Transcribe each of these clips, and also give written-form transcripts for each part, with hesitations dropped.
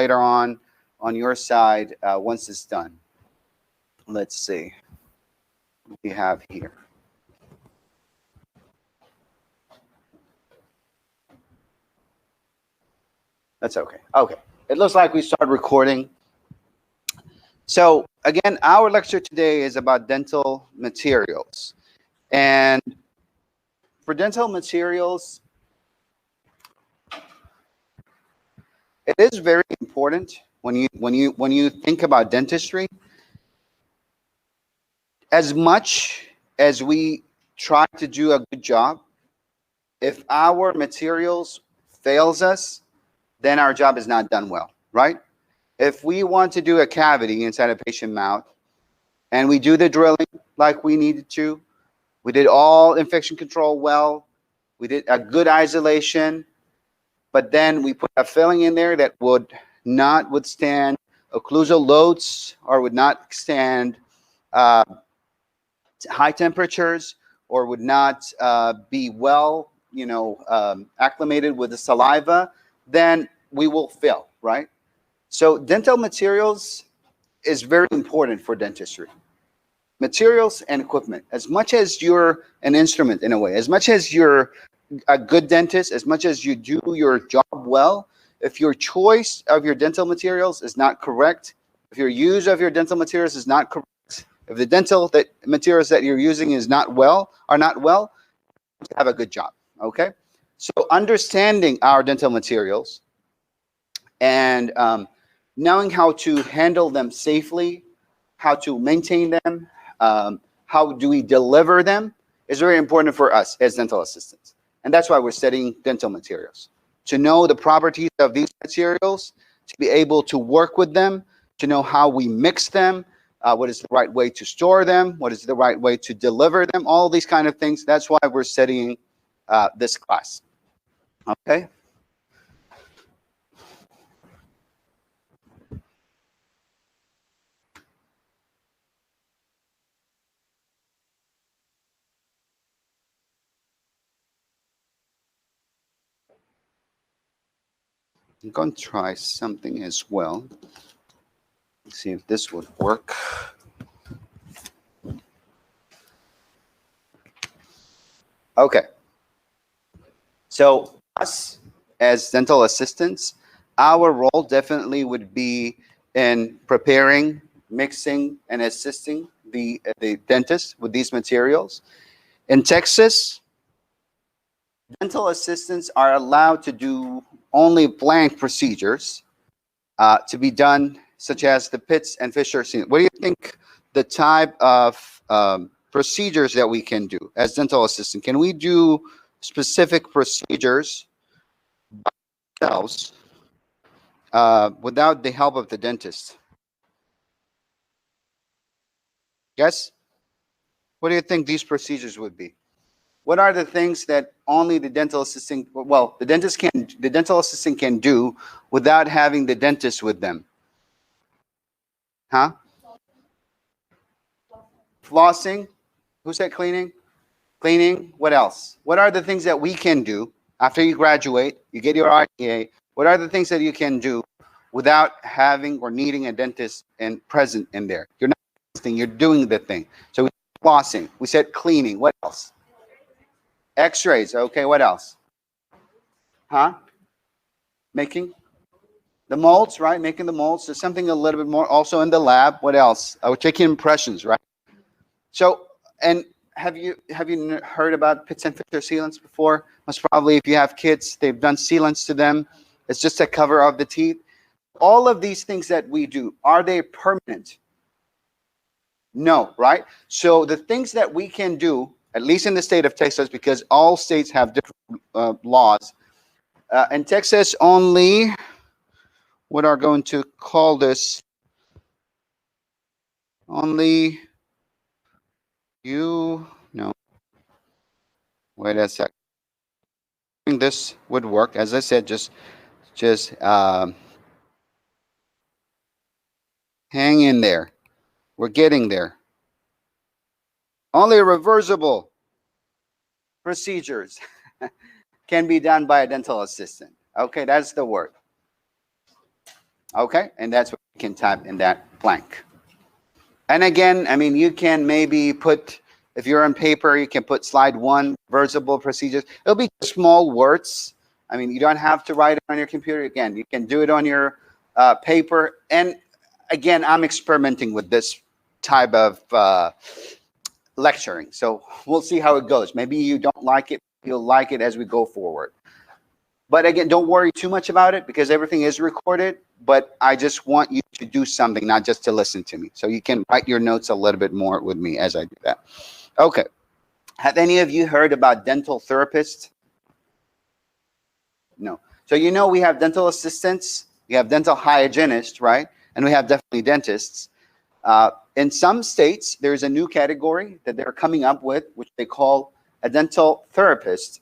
later on your side once it's done. Let's see what we have here. That's okay. Okay. It looks like we start recording. So again, our lecture today is about dental materials. And for dental materials, it is very important when you think about dentistry. As much as we try to do a good job, if our materials fails us, then our job is not done well, right? If we want to do a cavity inside a patient mouth and we do the drilling like we needed to, we did all infection control well, we did a good isolation, but then we put a filling in there that would not withstand occlusal loads or would not stand high temperatures or would not be well, acclimated with the saliva, then we will fail, right? So dental materials is very important for dentistry. Materials and equipment. As much as you're an instrument in a way, as much as you're a good dentist, as much as you do your job well, if your choice of your dental materials is not correct, if your use of your dental materials is not correct, if the dental materials that you're using is not well, have a good job, okay? So understanding our dental materials and knowing how to handle them safely, how to maintain them, how do we deliver them is very important for us as dental assistants. And that's why we're studying dental materials. To know the properties of these materials, to be able to work with them, to know how we mix them, what is the right way to store them, what is the right way to deliver them, all these kind of things. That's why we're studying this class. Okay? I'm going to try something as well. Let's see if this would work. Okay. So us as dental assistants, our role definitely would be in preparing, mixing, and assisting the dentist with these materials. In Texas, dental assistants are allowed to do only blank procedures to be done, such as the pits and fissure sealant. What do you think the type of procedures that we can do as dental assistants? Can we do specific procedures by ourselves without the help of the dentist? Yes? What do you think these procedures would be? What are the things that only the dental assistant, well, the dental assistant can do without having the dentist with them? Huh? Flossing? Who said cleaning? Cleaning. What else? What are the things that we can do after you graduate, you get your IEA? What are the things that you can do without having or needing a dentist present in there? You're not testing, you're doing the thing. So we said flossing. We said cleaning. What else? X-rays. Okay, what else? Huh? Making the molds, right? Making the molds. There's something a little bit more also in the lab. What else? We're taking impressions, right? So, and have you heard about pits and fissure sealants before? Most probably, if you have kids, they've done sealants to them. It's just a cover of the teeth. All of these things that we do, are they permanent? No, right? So the things that we can do, at least in the state of Texas, because all states have different laws. In Texas, only what are going to call this? Only you, no. Wait a sec. This would work. As I said, just hang in there. We're getting there. Only reversible procedures can be done by a dental assistant. Okay, that's the word. Okay, and that's what you can type in that blank. And again, I mean, you can maybe put, if you're on paper, you can put slide 1, reversible procedures. It'll be small words. I mean, you don't have to write it on your computer. Again, you can do it on your paper. And again, I'm experimenting with this type of lecturing. So we'll see how it goes. Maybe you don't like it. You'll like it as we go forward. But again, don't worry too much about it because everything is recorded. But I just want you to do something, not just to listen to me. So you can write your notes a little bit more with me as I do that. Okay. Have any of you heard about dental therapists? No. So you know we have dental assistants, we have dental hygienists, right? And we have definitely dentists. In some states, there's a new category that they're coming up with, which they call a dental therapist.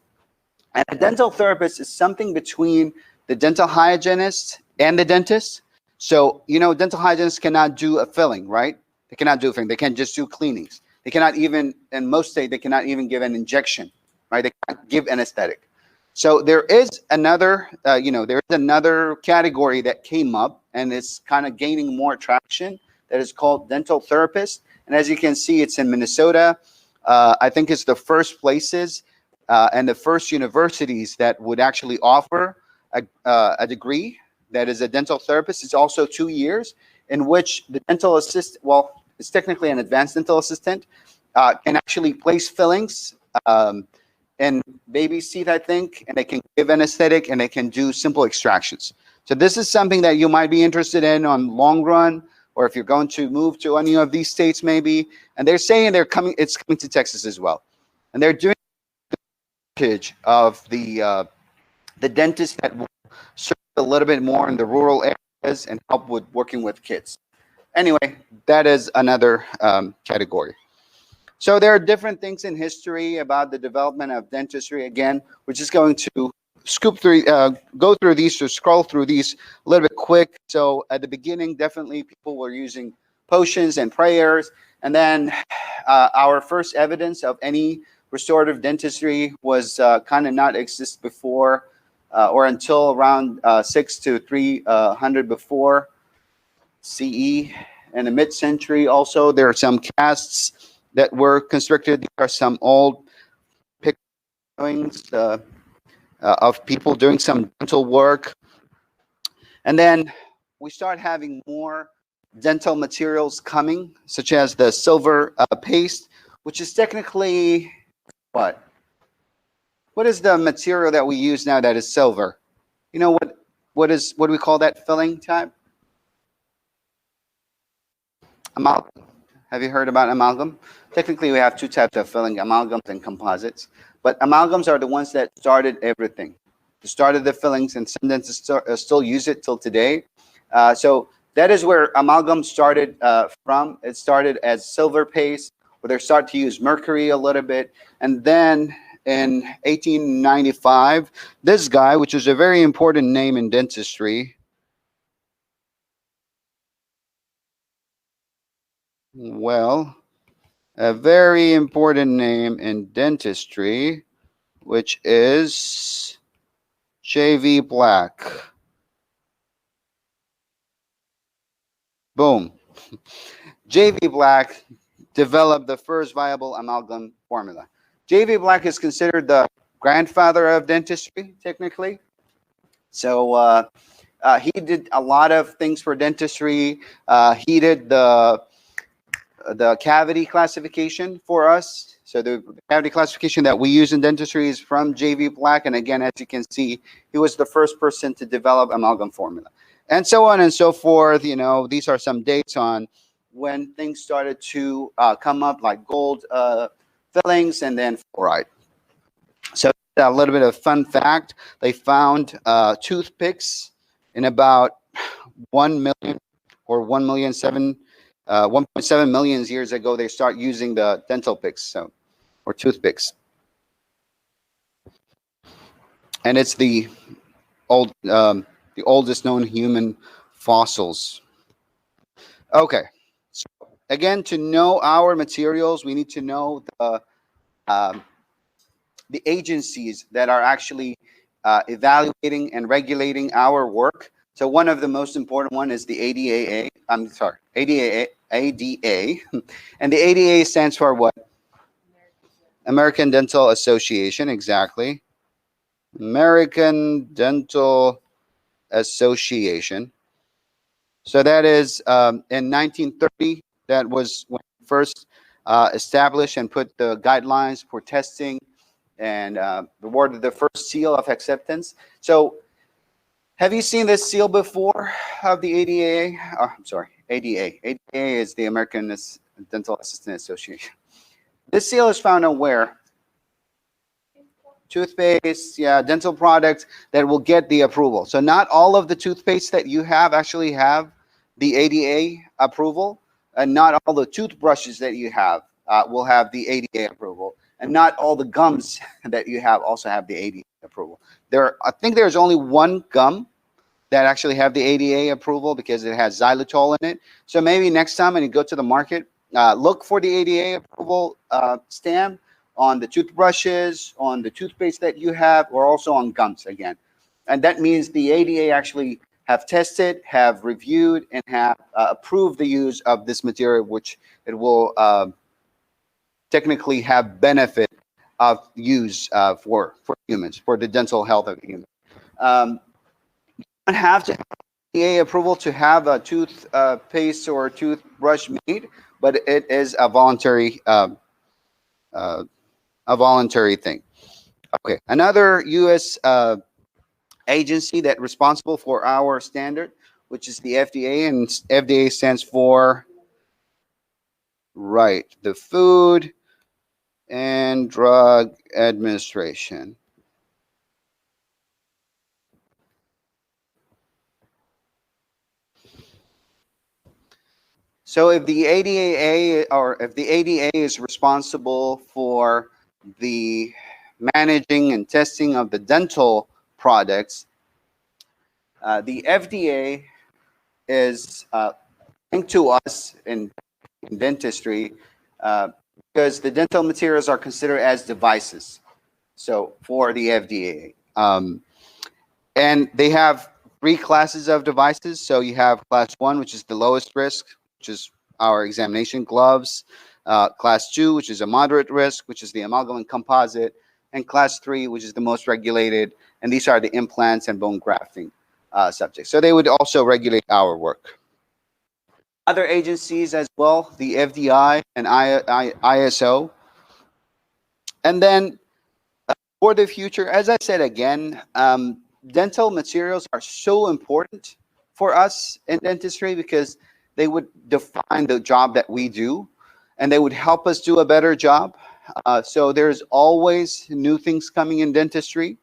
And a dental therapist is something between the dental hygienist and the dentist. So, you know, dental hygienists cannot do a filling, right? They cannot do a filling. They can just do cleanings. They cannot even, in most states, they cannot even give an injection, right? They can't give anesthetic. So there is another, there is another category that came up, and it's kind of gaining more traction, that is called dental therapist. And as you can see, it's in Minnesota. I think it's the first places and the first universities that would actually offer a degree that is a dental therapist. It's also 2 years in which the dental assistant, well, it's technically an advanced dental assistant, can actually place fillings in baby's teeth, I think, and they can give anesthetic and they can do simple extractions. So this is something that you might be interested in on long run, or if you're going to move to any of these states maybe. And they're saying it's coming to Texas as well. And they're doing advantage of the dentists that will serve a little bit more in the rural areas and help with working with kids. Anyway, that is another category. So there are different things in history about the development of dentistry. Again, we're just going to go through these or scroll through these a little bit quick. So at the beginning, definitely people were using potions and prayers. And then our first evidence of any restorative dentistry was kind of not exist before or until around 6 to 300 before CE. In the mid-century also, there are some casts that were constructed. There are some old pictures of people doing some dental work. And then we start having more dental materials coming, such as the silver paste, which is technically what? What is the material that we use now that is silver? You know what do we call that filling type? Amalgam. Have you heard about amalgam? Technically, we have 2 types of filling, amalgams and composites. But amalgams are the ones that started everything. They started the fillings, and some dentists still use it till today. So that is where amalgam started from. It started as silver paste, where they start to use mercury a little bit. And then in 1895, this guy, which is a very important name in dentistry, well, a very important name in dentistry, which is J.V. Black. Boom. J.V. Black developed the first viable amalgam formula. J.V. Black is considered the grandfather of dentistry, technically. So he did a lot of things for dentistry. He did the cavity classification for us. So the cavity classification that we use in dentistry is from J.V. Black. And again, as you can see, he was the first person to develop amalgam formula. And so on and so forth. You know, these are some dates on when things started to come up, like gold fillings and then fluoride. So a little bit of fun fact, they found toothpicks in about 1 million or 1.7 million years ago. They start using the dental picks, or toothpicks. And it's the oldest known human fossils. Okay. So again, to know our materials, we need to know the agencies that are actually evaluating and regulating our work. So one of the most important one is the ADAA. I'm sorry, ADA. And the ADA stands for what? American Dental Association, exactly. American Dental Association. So that is in 1930, that was when first established and put the guidelines for testing and awarded the first seal of acceptance. So have you seen this seal before of the ADA? Oh, I'm sorry, ADA. ADA is the American Dental Assistant Association. This seal is found on where? Toothpaste, yeah, dental products that will get the approval. So not all of the toothpaste that you have actually have the ADA approval, and not all the toothbrushes that you have will have the ADA approval, and not all the gums that you have also have the ADA approval. I think there's only one gum that actually have the ADA approval because it has xylitol in it. So maybe next time when you go to the market, look for the ADA approval stamp on the toothbrushes, on the toothpaste that you have, or also on gums again. And that means the ADA actually have tested, have reviewed, and have approved the use of this material, which it will technically have benefit of use for humans, for the dental health of humans. You don't have to have ADA approval to have a toothpaste or a toothbrush made, but it is a voluntary thing. Okay, another U.S. Agency that responsible for our standard, which is the FDA, and FDA stands for the Food and Drug Administration. So if the ADA is responsible for the managing and testing of the dental products, the FDA is linked to us in dentistry because the dental materials are considered as devices. So for the FDA, and they have 3 classes of devices. So you have class 1, which is the lowest risk, which is our examination gloves. Class 2, which is a moderate risk, which is the amalgam and composite. And class 3, which is the most regulated. And these are the implants and bone grafting subjects. So they would also regulate our work. Other agencies as well, the FDI and ISO. And then for the future, as I said again, dental materials are so important for us in dentistry because they would define the job that we do, and they would help us do a better job. So there's always new things coming in dentistry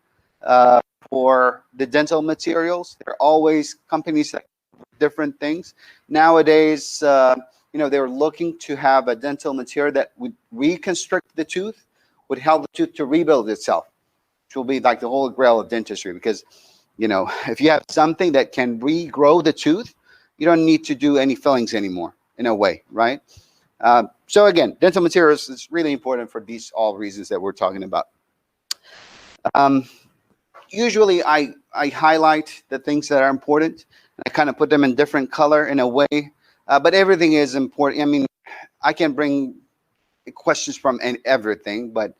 for the dental materials. There are always companies that do different things. Nowadays, they're looking to have a dental material that would reconstruct the tooth, would help the tooth to rebuild itself, which will be like the holy grail of dentistry. Because, if you have something that can regrow the tooth, you don't need to do any fillings anymore, in a way, right? So again, dental materials is really important for these all reasons that we're talking about. Usually I highlight the things that are important. I kind of put them in different color in a way, but everything is important. I mean, I can bring questions from everything, but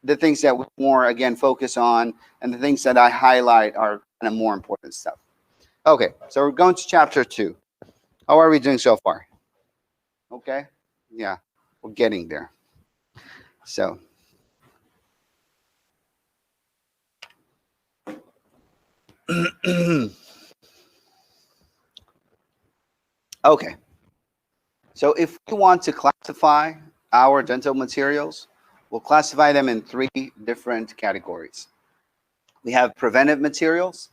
the things that we more, again, focus on and the things that I highlight are kind of more important stuff. Okay, so we're going to chapter 2. How are we doing so far? Okay, yeah, we're getting there. So, okay, so if we want to classify our dental materials, we'll classify them in 3 different categories. We have preventive materials,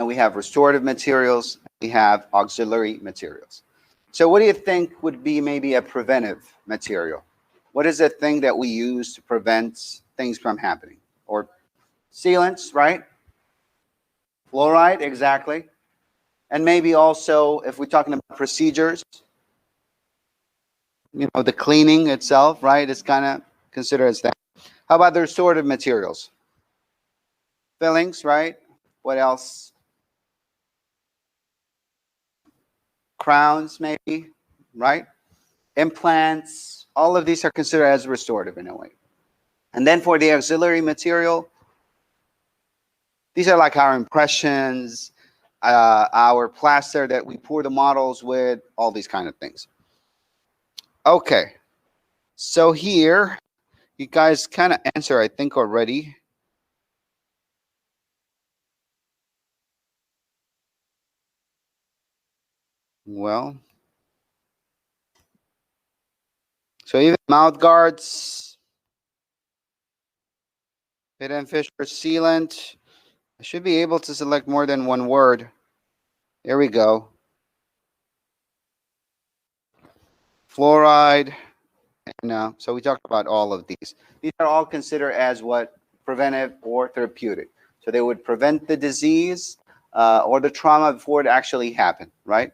and we have restorative materials, we have auxiliary materials. So what do you think would be maybe a preventive material? What is the thing that we use to prevent things from happening? Or sealants, right? Fluoride, exactly. And maybe also, if we're talking about procedures, the cleaning itself, right, is kind of considered as that. How about the restorative materials? Fillings, right? What else? crowns maybe, right? Implants, all of these are considered as restorative in a way. And then for the auxiliary material, these are like our impressions, our plaster that we pour the models with, all these kind of things. Okay, so here, you guys kind of answer, I think, already. Well, so even mouth guards, fit and fissure sealant. I should be able to select more than one word. There we go. Fluoride. And so we talked about all of these. These are all considered as what? Preventive or therapeutic. So they would prevent the disease or the trauma before it actually happened, right?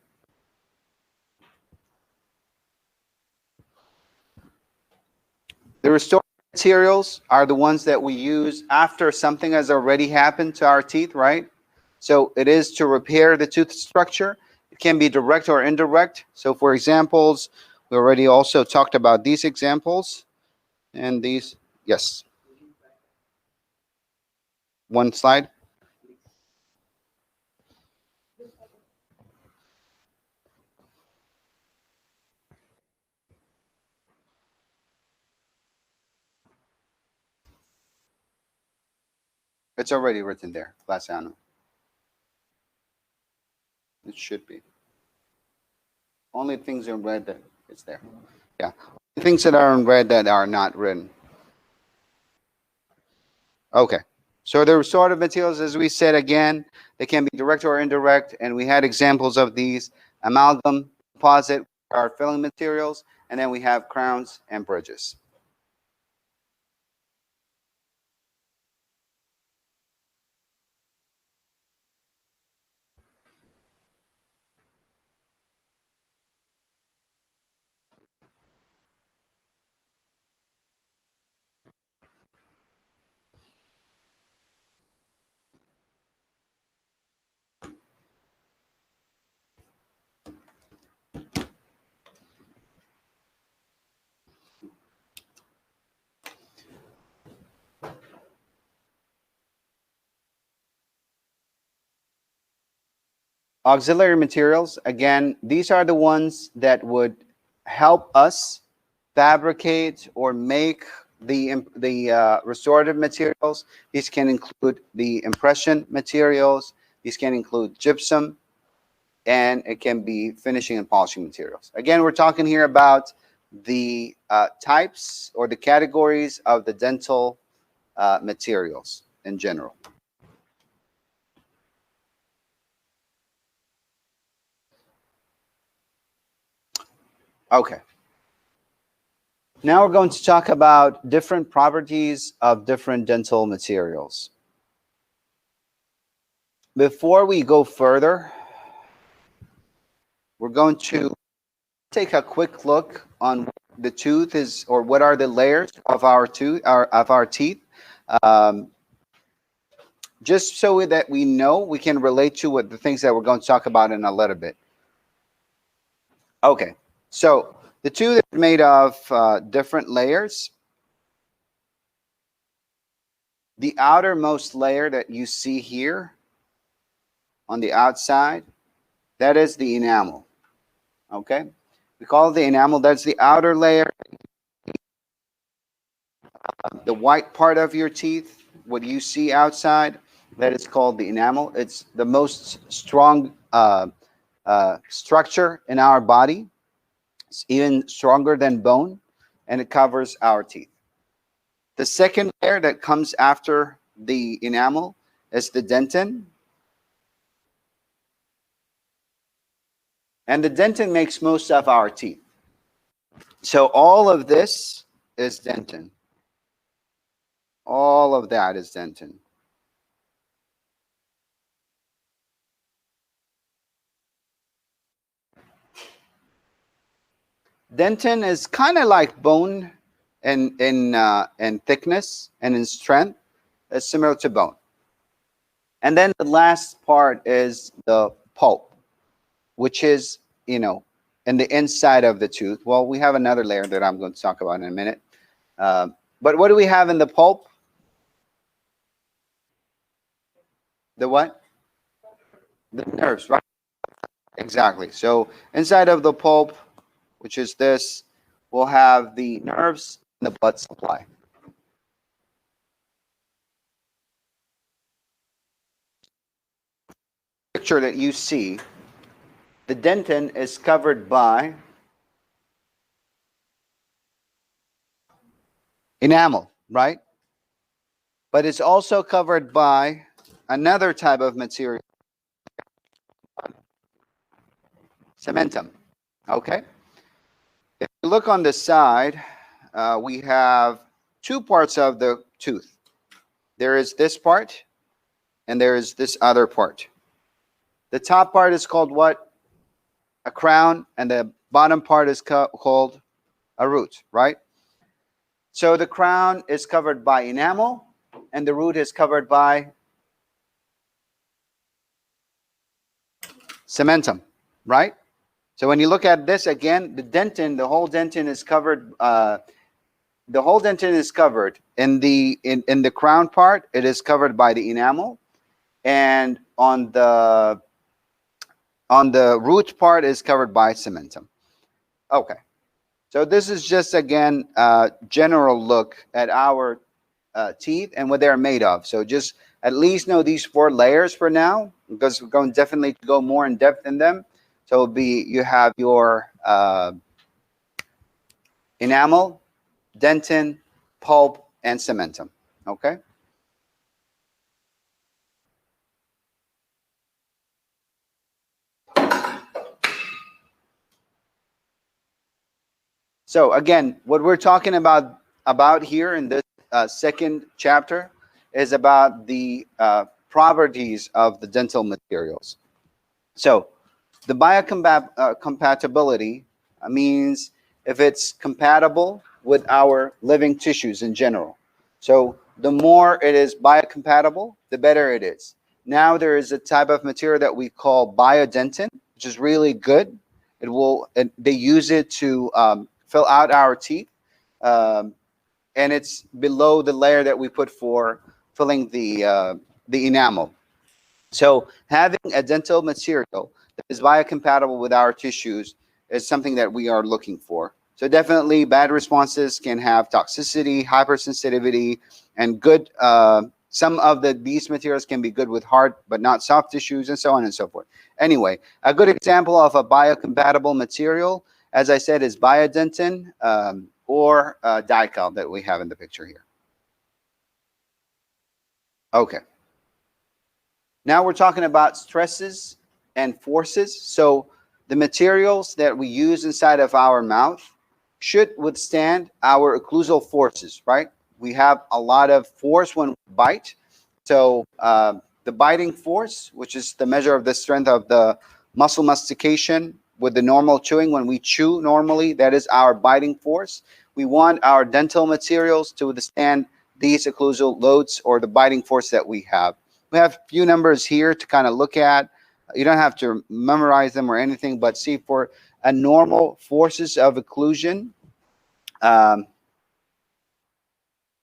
The restorative materials are the ones that we use after something has already happened to our teeth, right? So it is to repair the tooth structure. It can be direct or indirect. So for examples, we already also talked about these examples. And these, yes. One slide. It's already written there, Glassano. It should be. Only things in red that it's there. Yeah. Things that are in red that are not written. Okay. So the restorative materials, as we said again, they can be direct or indirect, and we had examples of these. Amalgam, composite are filling materials, and then we have crowns and bridges. Auxiliary materials, again, these are the ones that would help us fabricate or make the restorative materials. These can include the impression materials. These can include gypsum, and it can be finishing and polishing materials. Again, we're talking here about the types or the categories of the dental materials in general. Okay. Now we're going to talk about different properties of different dental materials. Before we go further, we're going to take a quick look on the tooth is, or what are the layers of our tooth, of our teeth, just so that we know we can relate to what the things that we're going to talk about in a little bit. Okay, so the tooth is made of different layers. The outermost layer that you see here on the outside, that is the enamel. Okay, we call it the enamel. That's the outer layer. The white part of your teeth, what you see outside, that is called the enamel. It's the most strong structure in our body. It's even stronger than bone, and it covers our teeth. The second layer that comes after the enamel is the dentin. And the dentin makes most of our teeth. So all of this is dentin. All of that is dentin. Dentin is kind of like bone in thickness and in strength. It's similar to bone. And then the last part is the pulp, which is you know, in the inside of the tooth? Well, we have another layer that I'm going to talk about in a minute. But what do we have in the pulp? The what? The nerves, right? Exactly. So inside of the pulp, which is this, we'll have the nerves and the blood supply. Picture that you see, the dentin is covered by enamel, right? But it's also covered by another type of material, cementum. Okay? If you look on the side, we have two parts of the tooth. There is this part, and there is this other part. The top part is called what? A crown, and the bottom part is called a root, right? So the crown is covered by enamel, and the root is covered by cementum, right? So when you look at this again, the dentin, the whole dentin is covered. The whole dentin is covered. In the crown part, it is covered by the enamel, and on the root part is covered by cementum. Okay, so this is just again a general look at our teeth and what they're made of. So just at least know these 4 layers for now, because we're going definitely to go more in depth in them. So it'll be, you have your enamel, dentin, pulp, and cementum. Okay. So again, what we're talking about here in this second chapter is about the properties of the dental materials. So the biocompatibility means if it's compatible with our living tissues in general. So the more it is biocompatible, the better it is. Now there is a type of material that we call biodentin, which is really good. They use it to fill out our teeth, and it's below the layer that we put for filling the enamel. So having a dental material that is biocompatible with our tissues is something that we are looking for. So definitely bad responses can have toxicity, hypersensitivity, and good. Some of these materials can be good with hard but not soft tissues, and so on and so forth. Anyway, a good example of a biocompatible material, as I said, is biodentin or dical that we have in the picture here. Okay. Now we're talking about stresses and forces. So the materials that we use inside of our mouth should withstand our occlusal forces, right? We have a lot of force when we bite. So the biting force, which is the measure of the strength of the muscle mastication with the normal chewing, when we chew normally, that is our biting force. We want our dental materials to withstand these occlusal loads or the biting force that we have. We have a few numbers here to kind of look at. You don't have to memorize them or anything, but see for a normal forces of occlusion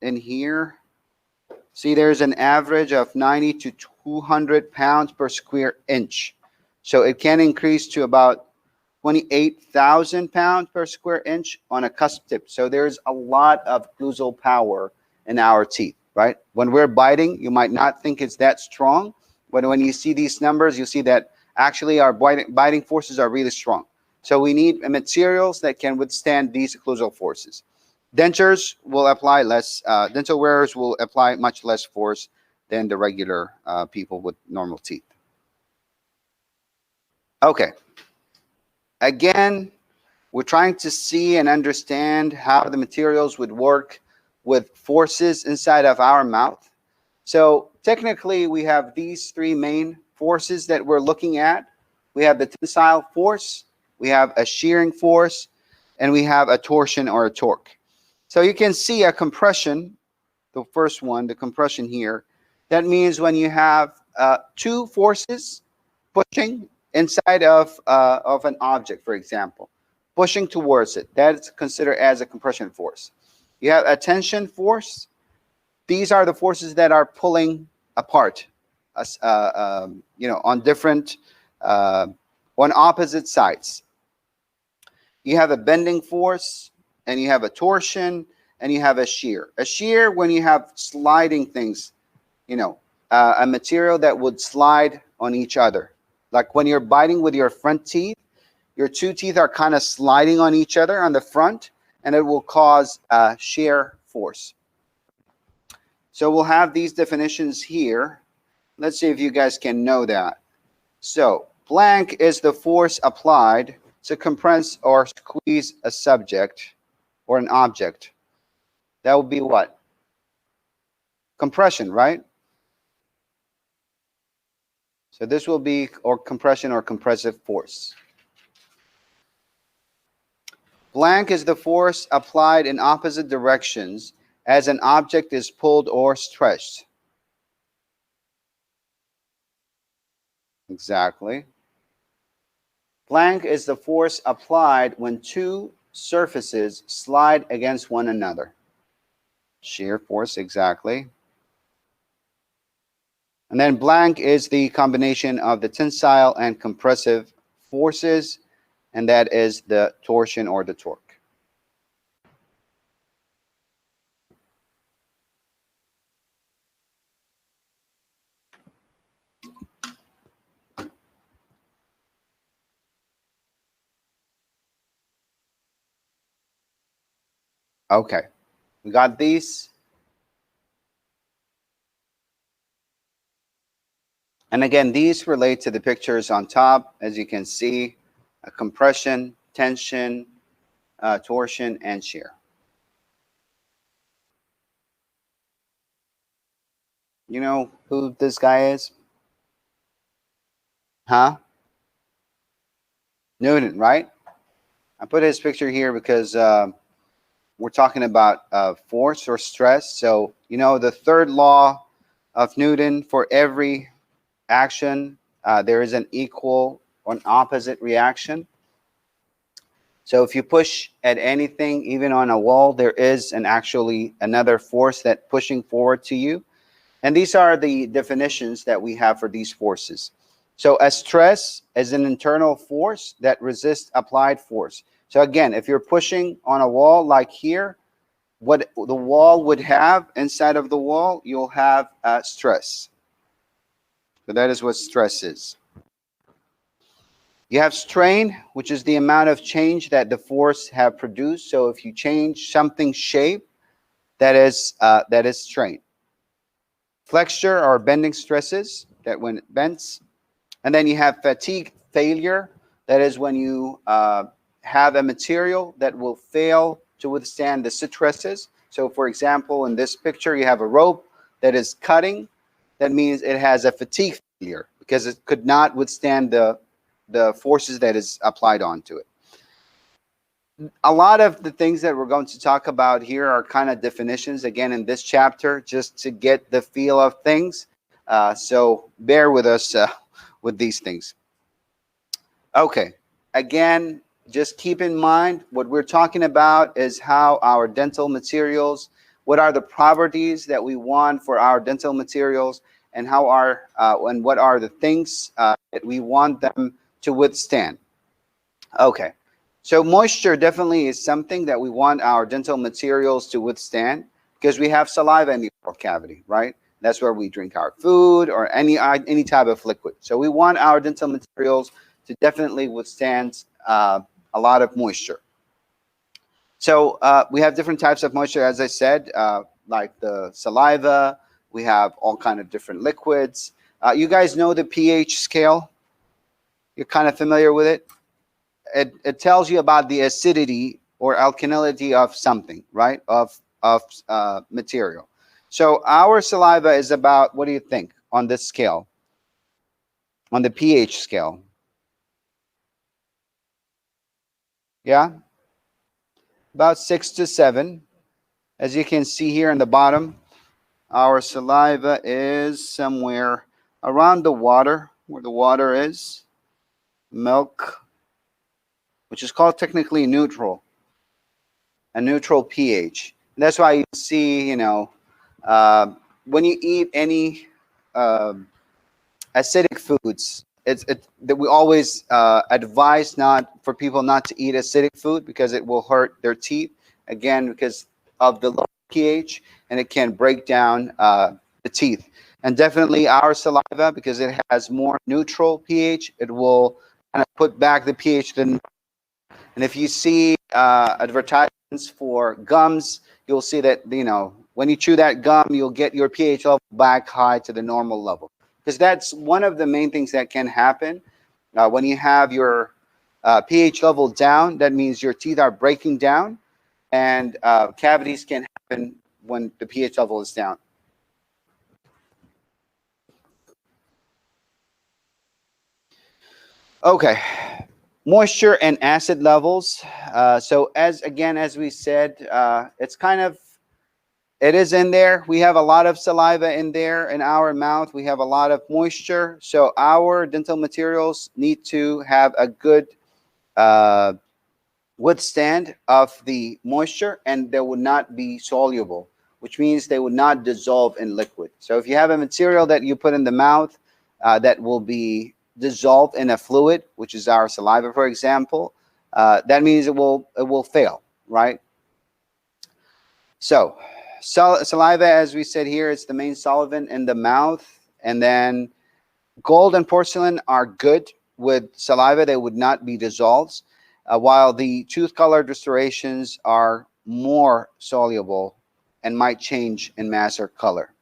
in here, see there's an average of 90 to 200 pounds per square inch. So it can increase to about 28,000 pounds per square inch on a cusp tip. So there's a lot of occlusal power in our teeth, right? When we're biting, you might not think it's that strong, but when you see these numbers, you see that actually our biting forces are really strong. So we need materials that can withstand these occlusal forces. Dentures will apply less, dental wearers will apply much less force than the regular people with normal teeth. Okay. Again, we're trying to see and understand how the materials would work with forces inside of our mouth. So technically, we have these 3 main forces that we're looking at. We have the tensile force, we have a shearing force, and we have a torsion or a torque. So you can see a compression, the first one, the compression here. That means when you have 2 forces pushing inside of an object, for example, pushing towards it. That's considered as a compression force. You have a tension force. These are the forces that are pulling apart, on different, on opposite sides. You have a bending force, and you have a torsion, and you have a shear. A shear when you have sliding things, a material that would slide on each other. Like when you're biting with your front teeth, your two teeth are kind of sliding on each other on the front, and it will cause a shear force. So we'll have these definitions here. Let's see if you guys can know that. So blank is the force applied to compress or squeeze a subject or an object. That would be what? Compression, right? So this will be or compression or compressive force. Blank is the force applied in opposite directions as an object is pulled or stretched. Exactly. Blank is the force applied when two surfaces slide against one another. Shear force, exactly. And then blank is the combination of the tensile and compressive forces, and that is the torsion or the torque. Okay, we got these. And again, these relate to the pictures on top. As you can see, a compression, tension, torsion, and shear. You know who this guy is? Huh? Newton, right? I put his picture here because we're talking about force or stress. So, the third law of Newton, for every action, there is an equal or an opposite reaction. So if you push at anything, even on a wall, there is actually another force that pushing forward to you. And these are the definitions that we have for these forces. So a stress is an internal force that resists applied force. So again, if you're pushing on a wall like here, what the wall would have inside of the wall, you'll have stress. So that is what stress is. You have strain, which is the amount of change that the force have produced. So if you change something's shape, that is strain. Flexure or bending stresses, that when it bends. And then you have fatigue failure. That is when you have a material that will fail to withstand the stresses. So for example, in this picture, you have a rope that is cutting. That means it has a fatigue failure because it could not withstand the forces that is applied onto it. A lot of the things that we're going to talk about here are kind of definitions, again, in this chapter, just to get the feel of things. So bear with us with these things. Okay, again, just keep in mind what we're talking about is how our dental materials, what are the properties that we want for our dental materials, and and what are the things that we want them to withstand. Okay, so moisture definitely is something that we want our dental materials to withstand because we have saliva in the oral cavity, right? That's where we drink our food or any type of liquid. So we want our dental materials to definitely withstand a lot of moisture. So we have different types of moisture, as I said, like the saliva. We have all kind of different liquids. You guys know the pH scale? You're kind of familiar with it? It tells you about the acidity or alkalinity of something, right? Of material. So our saliva is about, what do you think on this scale? On the pH scale? Yeah? About 6 to 7. As you can see here in the bottom, our saliva is somewhere around the water, where the water is. milk, which is called technically neutral, a neutral pH. And that's why you see, when you eat any acidic foods, that we always advise not for people not to eat acidic food because it will hurt their teeth. Again, because of the low pH, and it can break down the teeth. And definitely our saliva, because it has more neutral pH, it will kind of put back the pH. And if you see advertisements for gums, you'll see that, when you chew that gum, you'll get your pH level back high to the normal level. Because that's one of the main things that can happen when you have your pH level down. That means your teeth are breaking down, and cavities can happen when the pH level is down. Okay, moisture and acid levels. So as we said, it is in there. We have a lot of saliva in there in our mouth. We have a lot of moisture. So our dental materials need to have a good withstand of the moisture, and they will not be soluble, which means they will not dissolve in liquid. So if you have a material that you put in the mouth that will be dissolved in a fluid, which is our saliva, for example, that means it will fail, right? So saliva, as we said here, it's the main solvent in the mouth. And then gold and porcelain are good with saliva. They would not be dissolved, while the tooth-colored restorations are more soluble and might change in mass or color.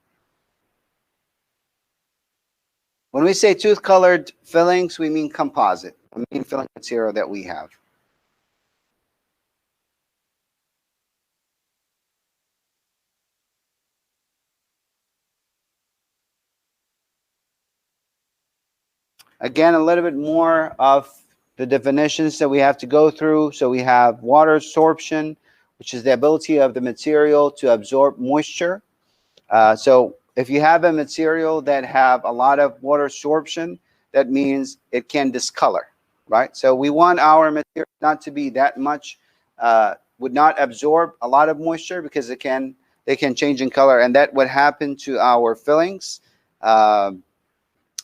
When we say tooth-colored fillings, we mean composite, the main filling material that we have. Again, a little bit more of the definitions that we have to go through. So we have water absorption, which is the ability of the material to absorb moisture. So if you have a material that have a lot of water absorption, that means it can discolor, right? So we want our material not to be that much, would not absorb a lot of moisture, because they can change in color, and that would happen to our fillings.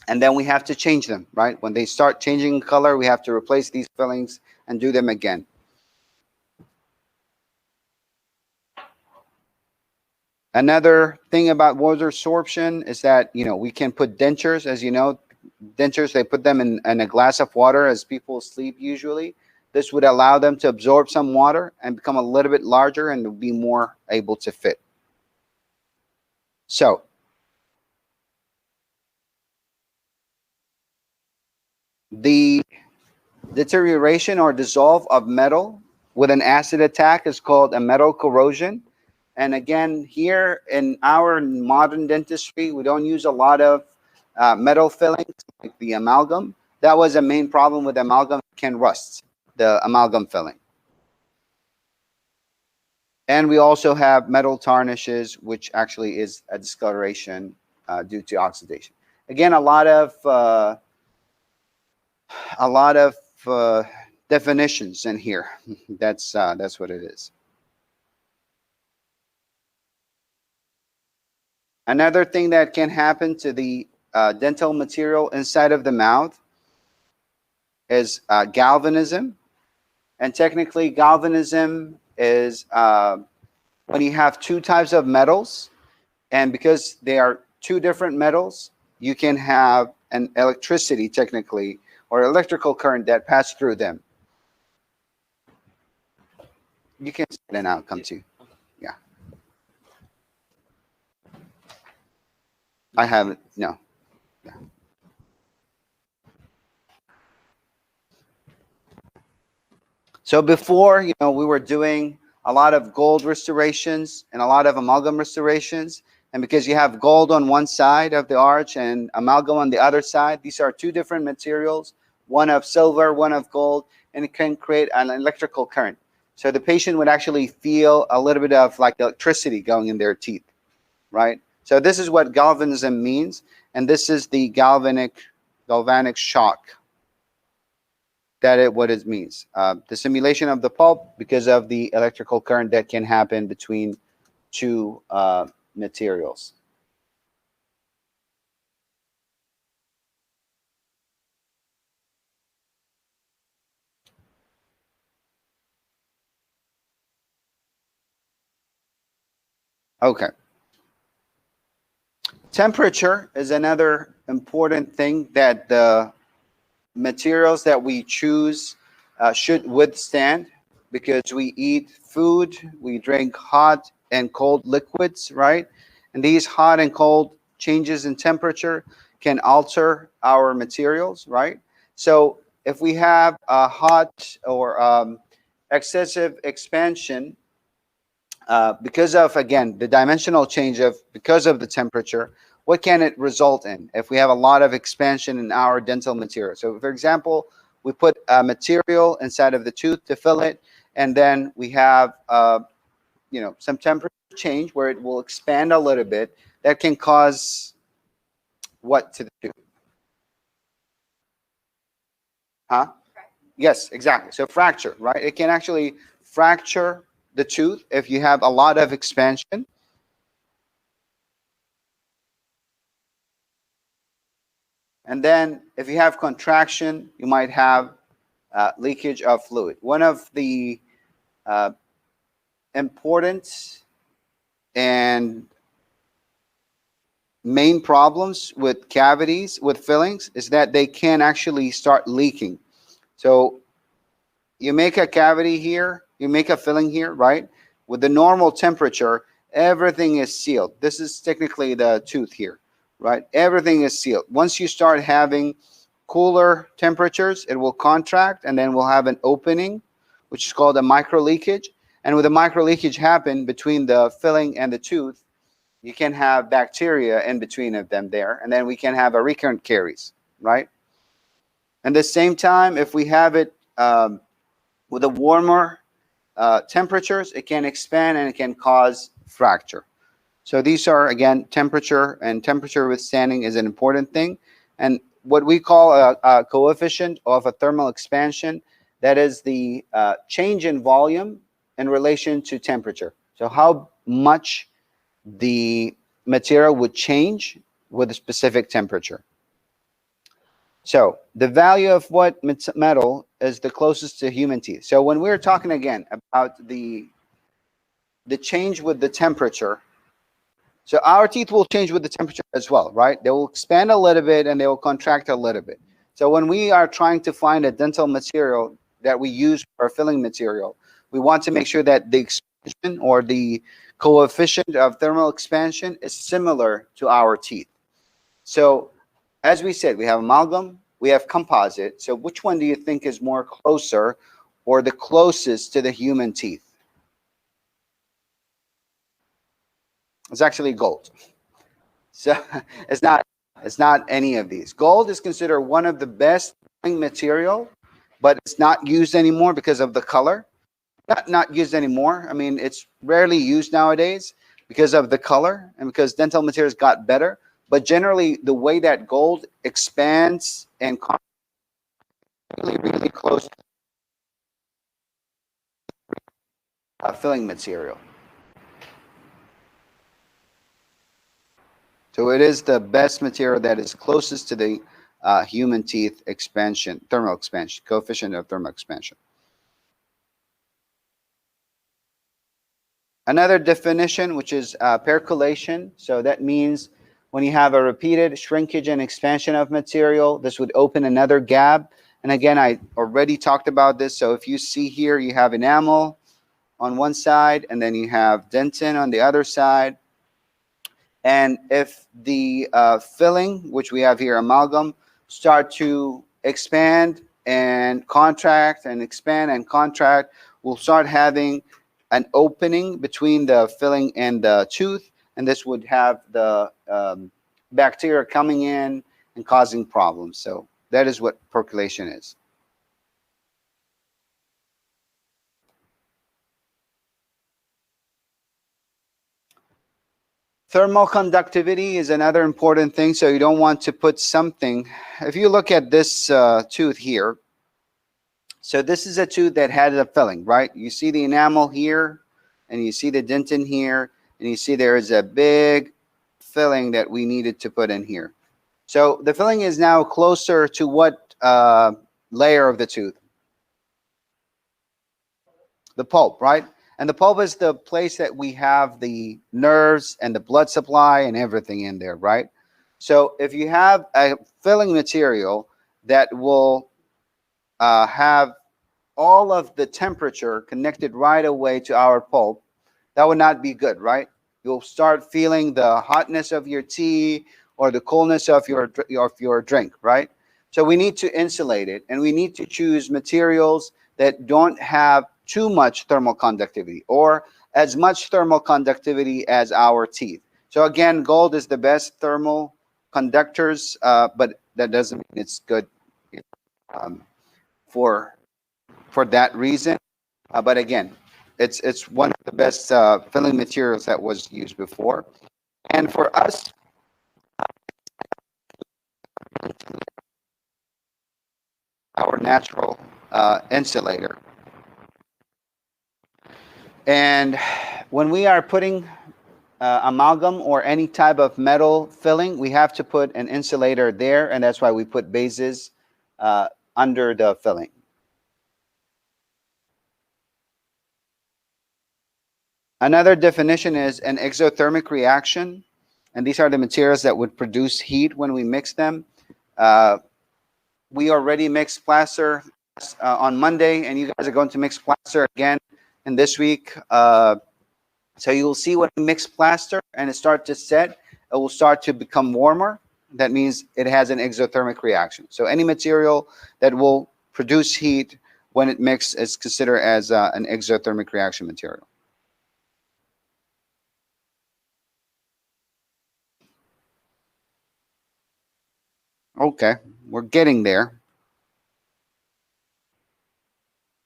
And then we have to change them, right? When they start changing color, we have to replace these fillings and do them again. Another thing about water absorption is that, we can put dentures, as you know, dentures, they put them in a glass of water as people sleep usually. This would allow them to absorb some water and become a little bit larger and be more able to fit. So the deterioration or dissolve of metal with an acid attack is called a metal corrosion. And again, here in our modern dentistry, we don't use a lot of metal fillings like the amalgam. That was a main problem with amalgam. It can rust, the amalgam filling. And we also have metal tarnishes, which actually is a discoloration due to oxidation. Again, a lot of definitions in here. That's what it is. Another thing that can happen to the dental material inside of the mouth is galvanism. And technically, galvanism is when you have two types of metals, and because they are two different metals, you can have an electricity, technically, or electrical current that pass through them. You can sit and I'll come to you. Yeah. I haven't, no. Yeah. So before, we were doing a lot of gold restorations and a lot of amalgam restorations. And because you have gold on one side of the arch and amalgam on the other side, these are two different materials, one of silver, one of gold, and it can create an electrical current. So the patient would actually feel a little bit of like electricity going in their teeth, right? So this is what galvanism means, and this is the galvanic shock. what it means. The simulation of the pulp because of the electrical current that can happen between two materials. Okay. Temperature is another important thing that the materials that we choose should withstand, because we eat food, we drink hot and cold liquids, right? And these hot and cold changes in temperature can alter our materials, right? So if we have a hot or excessive expansion, because of, again, the dimensional change of, because of the temperature, what can it result in if we have a lot of expansion in our dental material? So for example, we put a material inside of the tooth to fill it, and then we have some temperature change where it will expand a little bit. That can cause what to the tooth? Huh? Yes, exactly. So fracture, right? It can actually fracture the tooth if you have a lot of expansion. And then if you have contraction, you might have leakage of fluid. One of the important and main problems with cavities, with fillings, is that they can actually start leaking. So you make a cavity here, you make a filling here, right? With the normal temperature, everything is sealed. This is technically the tooth here, right? Everything is sealed. Once you start having cooler temperatures, it will contract, and then we'll have an opening, which is called a microleakage. And with a microleakage happen between the filling and the tooth, you can have bacteria in between of them there, and then we can have a recurrent caries, right? And the same time, if we have it with a warmer temperatures, it can expand and it can cause fracture. So these are, again, temperature, and temperature withstanding is an important thing. And what we call a coefficient of a thermal expansion, that is the change in volume in relation to temperature. So how much the material would change with a specific temperature. So the value of what metal is the closest to human teeth. So when we're talking again about the change with the temperature, so our teeth will change with the temperature as well, right? They will expand a little bit and they will contract a little bit. So when we are trying to find a dental material that we use for filling material, we want to make sure that the expansion or the coefficient of thermal expansion is similar to our teeth. So as we said, we have amalgam, we have composite. So which one do you think is more closer or the closest to the human teeth? It's actually gold. So it's not any of these. Gold is considered one of the best material, but it's not used anymore because of the color. Not used anymore. I mean, it's rarely used nowadays because of the color and because dental materials got better. But generally, the way that gold expands and really, really close to filling material. So it is the best material that is closest to the human teeth expansion, thermal expansion, coefficient of thermal expansion. Another definition, which is percolation. So that means when you have a repeated shrinkage and expansion of material, this would open another gap. And again, I already talked about this. So if you see here, you have enamel on one side, and then you have dentin on the other side. And if the filling, which we have here, amalgam, start to expand and contract and expand and contract, we'll start having an opening between the filling and the tooth, and this would have the bacteria coming in and causing problems. So that is what percolation is. Thermal conductivity is another important thing. So you don't want to put something, if you look at this tooth here, So this is a tooth that had a filling, right? You see the enamel here, and you see the dentin here, and you see there is a big filling that we needed to put in here. So the filling is now closer to what layer of the tooth? The pulp, right? And the pulp is the place that we have the nerves and the blood supply and everything in there, right? So if you have a filling material that will have all of the temperature connected right away to our pulp, that would not be good, right? You'll start feeling the hotness of your tea or the coolness of your drink, right? So we need to insulate it, and we need to choose materials that don't have too much thermal conductivity or as much thermal conductivity as our teeth. So again, gold is the best thermal conductors, but that doesn't mean it's good for that reason. But again, it's one of the best filling materials that was used before. And for us, our natural insulator. And when we are putting amalgam or any type of metal filling, we have to put an insulator there, and that's why we put bases under the filling. Another definition is an exothermic reaction, and these are the materials that would produce heat when we mix them. We already mixed plaster on Monday, and you guys are going to mix plaster again in this week. So you'll see when we mix plaster and it starts to set, it will start to become warmer. That means it has an exothermic reaction. So any material that will produce heat when it mixes is considered as an exothermic reaction material. Okay, we're getting there.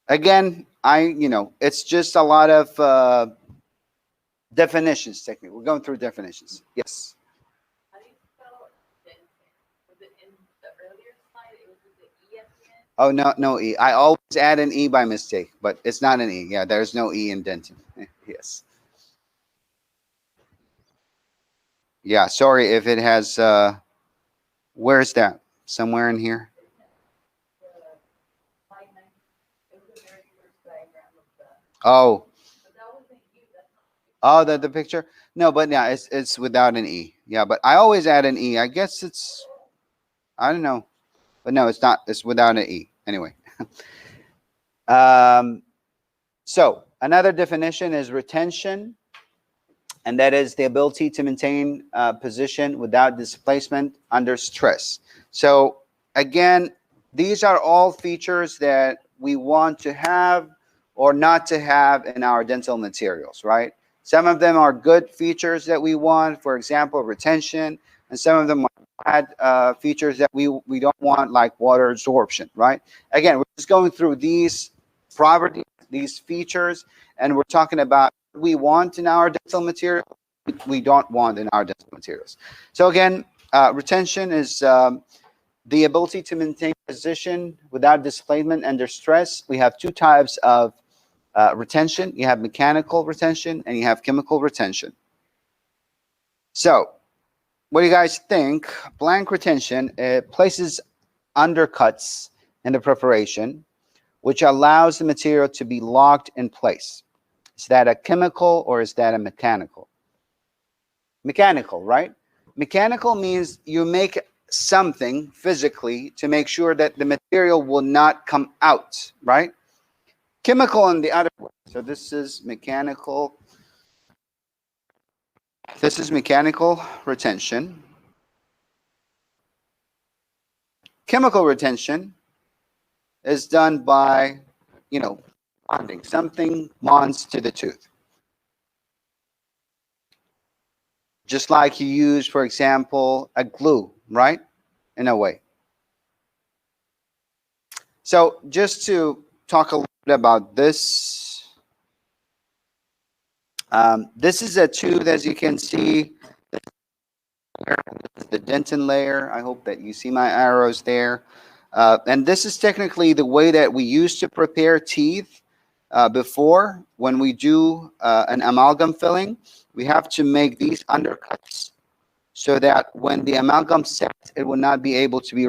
Again, it's just a lot of definitions technically. We're going through definitions. Yes. How do you spell dentin? Was it in the earlier slide? It was with the E at the end? Oh, no E. I always add an E by mistake, but it's not an E. Yeah, there's no E in dentin. Yes. Yeah, sorry if it has, where is that? Somewhere in here? Slide 9. It was the very first diagram of the. Oh. But that wasn't you. That's not. Oh, the picture? No, but yeah, it's without an E. Yeah, but I always add an E. I guess it's, I don't know. But no, it's not. It's without an E. Anyway. So another definition is retention, and that is the ability to maintain position without displacement under stress. So again, these are all features that we want to have or not to have in our dental materials, right? Some of them are good features that we want, for example, retention, and some of them are bad features that we don't want, like water absorption, right? Again, we're just going through these properties, these features, and we're talking about what we want in our dental material, we don't want in our dental materials. So again, retention is the ability to maintain position without displacement under stress. We have two types of retention. You have mechanical retention and you have chemical retention. So what do you guys think? Blank retention places undercuts in the preparation, which allows the material to be locked in place. Is that a chemical or is that a mechanical? Mechanical, right? Mechanical means you make something physically to make sure that the material will not come out, right? Chemical on the other way. So this is mechanical. This is mechanical retention. Chemical retention is done by, bonding. Something bonds to the tooth. Just like you use, for example, a glue, right? In a way. So just to talk a little bit about this. This is a tooth, as you can see. This is the dentin layer. I hope that you see my arrows there. And this is technically the way that we used to prepare teeth before. When we do an amalgam filling, we have to make these undercuts so that when the amalgam sets, it will not be able to be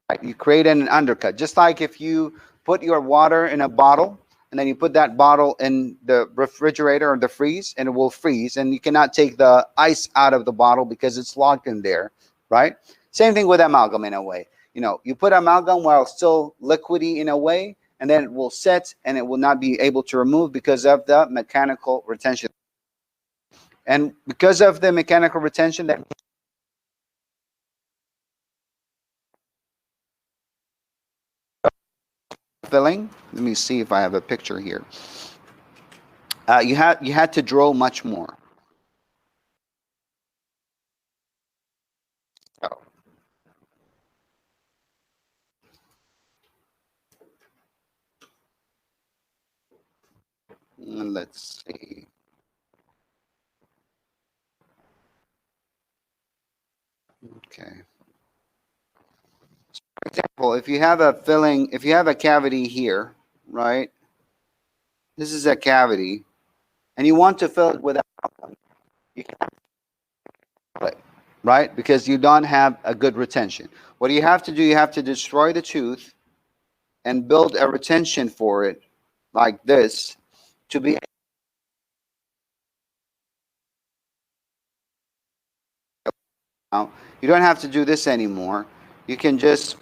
right. You create an undercut, just like if you put your water in a bottle and then you put that bottle in the refrigerator or the freeze, and it will freeze, and you cannot take the ice out of the bottle because it's locked in there, right? Same thing with amalgam in a way. You know, you put amalgam while still liquidy in a way, and then it will set and it will not be able to remove because of the mechanical retention. And because of the mechanical retention, that filling, let me see if I have a picture here. You had to draw much more. Oh. Let's see. Okay. For example, if you have a filling, if you have a cavity here, right? This is a cavity, and you want to fill it with amalgam, you can't fill it, right? Because you don't have a good retention. What you have to do, you have to destroy the tooth and build a retention for it, like this, to be. Now, you don't have to do this anymore. You can just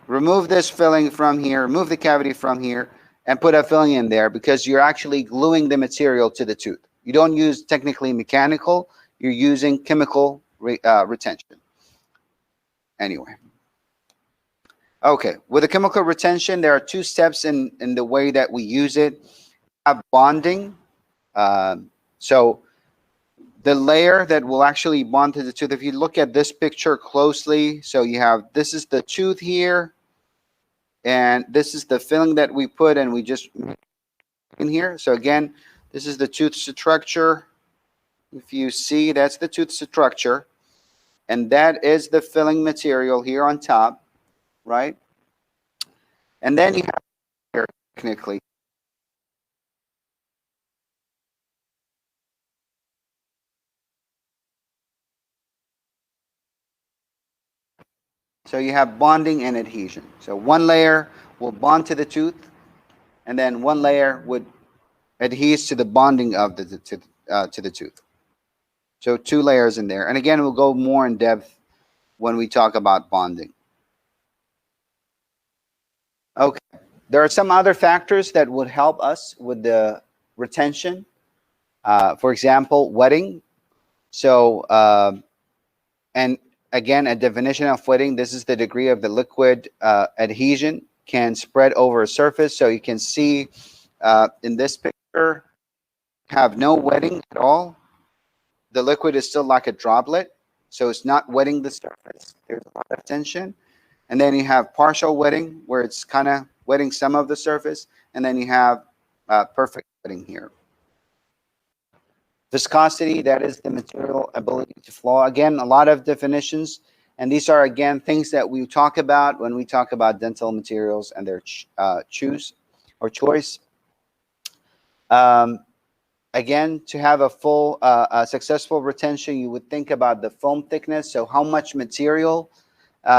remove this filling from here, remove the cavity from here, and put a filling in there because you're actually gluing the material to the tooth. You don't use technically mechanical, you're using chemical retention. Anyway. Okay, with the chemical retention, there are two steps in the way that we use it. Have bonding. So the layer that will actually bond to the tooth, if you look at this picture closely, so you have, this is the tooth here, and this is the filling that we put, and we just in here. So again, this is the tooth structure. If you see, that's the tooth structure, and that is the filling material here on top, right? And then you have here technically. So you have bonding and adhesion. So one layer will bond to the tooth, and then one layer would adheres to the bonding of the to the tooth. So two layers in there. And again, we'll go more in depth when we talk about bonding. Okay. There are some other factors that would help us with the retention. For example, wetting. So, and again, a definition of wetting, this is the degree of the liquid adhesion can spread over a surface. So you can see in this picture, have no wetting at all. The liquid is still like a droplet, so it's not wetting the surface. There's a lot of tension. And then you have partial wetting, where it's kind of wetting some of the surface. And then you have perfect wetting here. Viscosity, that is the material ability to flow. Again, a lot of definitions. And these are, again, things that we talk about when we talk about dental materials and their choice. Again, to have a full, successful retention, you would think about the foam thickness. So how much material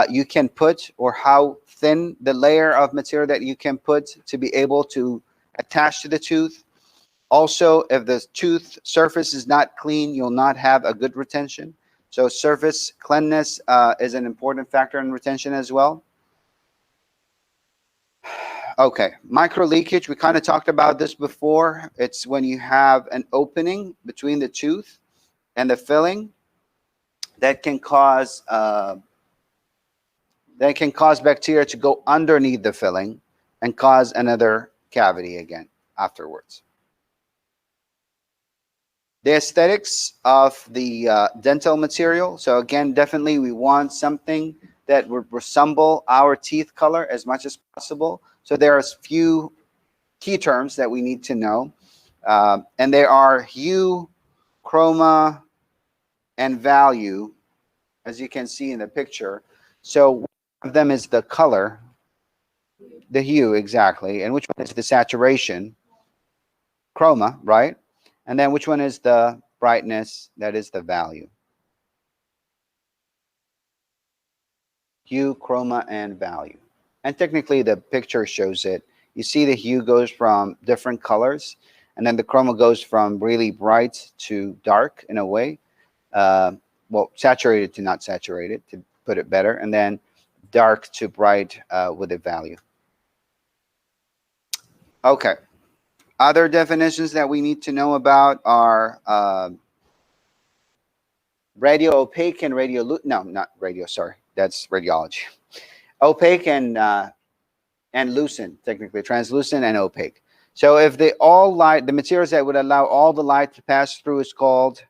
you can put, or how thin the layer of material that you can put to be able to attach to the tooth. Also, if the tooth surface is not clean, you'll not have a good retention. So surface cleanliness is an important factor in retention as well. Okay, microleakage, we kind of talked about this before. It's when you have an opening between the tooth and the filling that can cause bacteria to go underneath the filling and cause another cavity again afterwards. The aesthetics of the dental material. So again, definitely we want something that would resemble our teeth color as much as possible. So there are a few key terms that we need to know. And they are hue, chroma, and value, as you can see in the picture. So of them is the color, the hue, exactly, and which one is the saturation, chroma, right? And then which one is the brightness, that is the value. Hue, chroma, and value. And technically the picture shows it. You see the hue goes from different colors, and then the chroma goes from really bright to dark in a way. Well, saturated to not saturated, to put it better, and then dark to bright with a value. Okay. Other definitions that we need to know about are radio opaque and no, not radio, sorry, that's radiology. Opaque and lucent, technically translucent and opaque. So if the materials that would allow all the light to pass through is called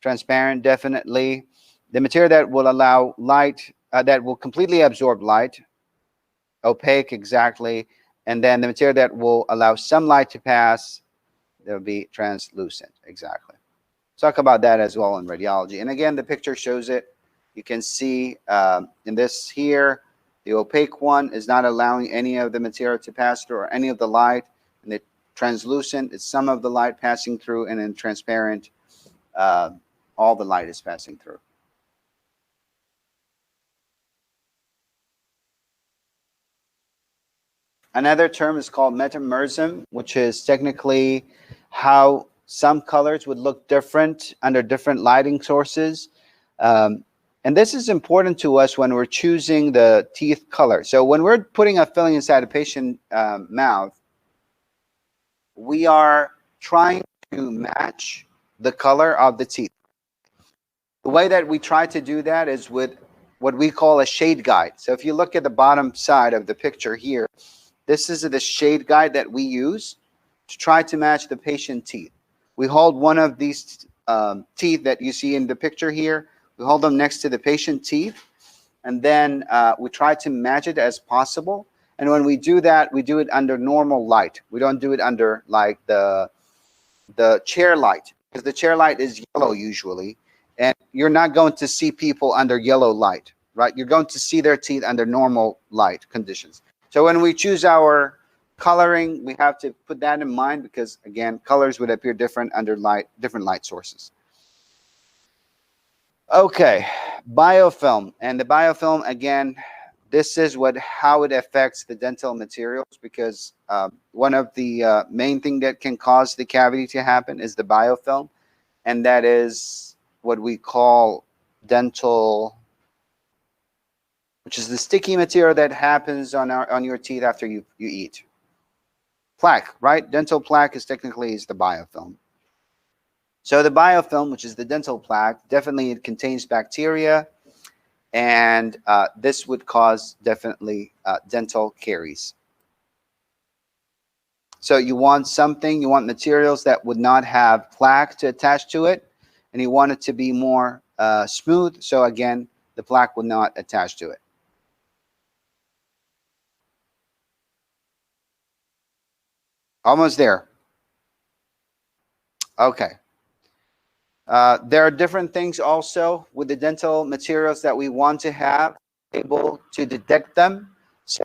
transparent, definitely. The material that will allow light, that will completely absorb light, opaque, exactly. And then the material that will allow some light to pass, that will be translucent, exactly. Let's talk about that as well in radiology. And again, the picture shows it. You can see in this here, the opaque one is not allowing any of the material to pass through or any of the light. And the translucent is some of the light passing through, and then transparent, all the light is passing through. Another term is called metamerism, which is technically how some colors would look different under different lighting sources. And this is important to us when we're choosing the teeth color. So when we're putting a filling inside a patient mouth, we are trying to match the color of the teeth. The way that we try to do that is with what we call a shade guide. So if you look at the bottom side of the picture here, this is the shade guide that we use to try to match the patient teeth. We hold one of these teeth that you see in the picture here. We hold them next to the patient teeth, and then we try to match it as possible. And when we do that, we do it under normal light. We don't do it under like the chair light, because the chair light is yellow usually, and you're not going to see people under yellow light, right? You're going to see their teeth under normal light conditions. So when we choose our coloring, we have to put that in mind, because again, colors would appear different under different light sources. Okay, biofilm. And the biofilm, again, this is how it affects the dental materials, because one of the main thing that can cause the cavity to happen is the biofilm, and that is what we call dental, which is the sticky material that happens on your teeth after you eat. Plaque, right? Dental plaque is technically the biofilm. So the biofilm, which is the dental plaque, definitely it contains bacteria, and this would cause definitely dental caries. So you want materials that would not have plaque to attach to it, and you want it to be more smooth. So again, the plaque will not attach to it. Almost there. Okay. There are different things also with the dental materials that we want to have able to detect them. So,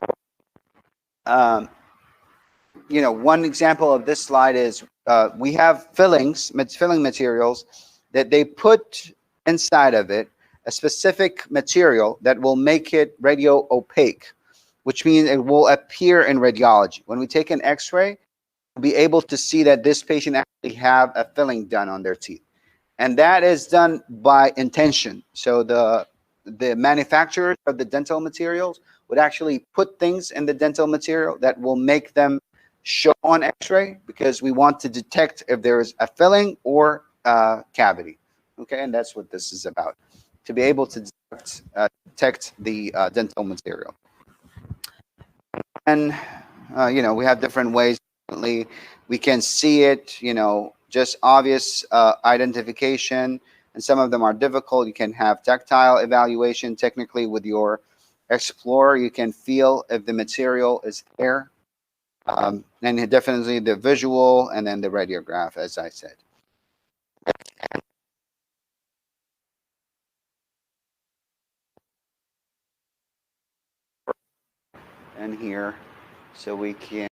one example of this slide is we have filling materials that they put inside of it a specific material that will make it radio opaque, which means it will appear in radiology. When we take an X-ray, we'll be able to see that this patient actually have a filling done on their teeth. And that is done by intention. So the manufacturers of the dental materials would actually put things in the dental material that will make them show on X-ray, because we want to detect if there is a filling or cavity. Okay, and that's what this is about, to be able to detect the dental material. And we have different ways. We can see it, just obvious identification, and some of them are difficult. You can have tactile evaluation. Technically, with your Explorer, you can feel if the material is there, and definitely the visual, and then the radiograph, as I said. So we can